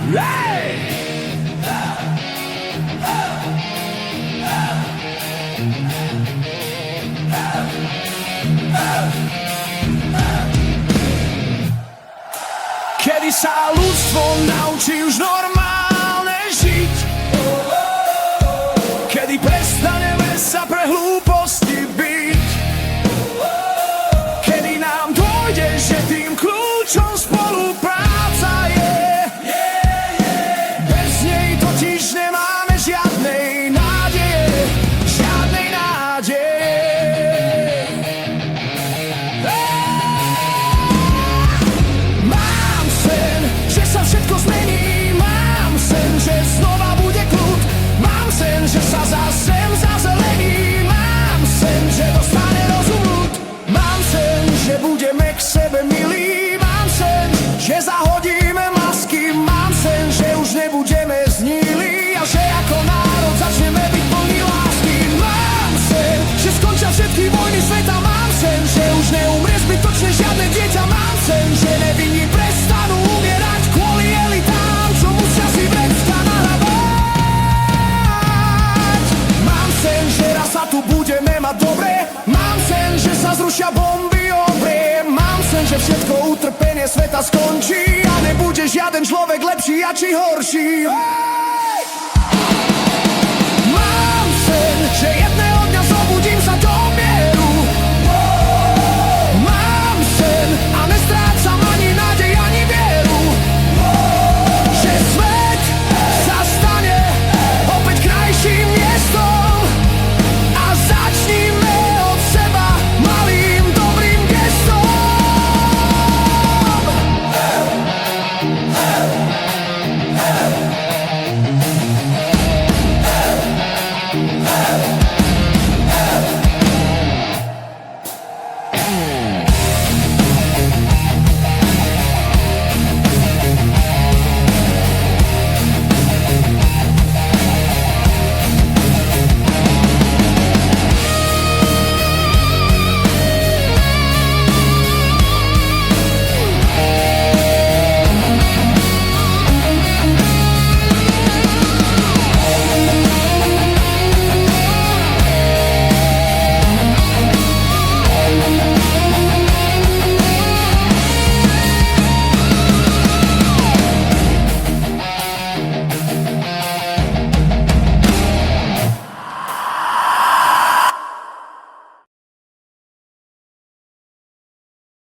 Kedy sa ľudstvo naučí už normálne žiť? Kedy prestaneme sa pre hlúposti byť? Kedy nám dojde, že tým kľúčom spolupráca je? Bez nej totiž nemáme žiadnej nádeje, žiadnej nádeje. Mám sen, že sa všetko zmení, mám sen, že znova bude kľud, mám sen, že sa zem zazelení, mám sen, že dostane rozum ľud, mám sen, že budeme k sebe milí, mám sen, že zahodíme masky, mám sen, že už nebudeme zníli a že ako národ začneme byť plný lásky. Mám sen, že skončia všetky vojny sveta, mám sen, že už neumrie zbytočne žiadne dieťa, mám sen, že nevinní prestanú umierať kvôli elitám, čo musia si vrecka nahrabať. Mám sen, že raz sa tu budeme mať dobre, mám sen, že sa zrušia bomby obrie, mám sen, že všetko utrpenie sveta skončí a nebude žiaden človek lepší a či horší. Mám sen, že jedného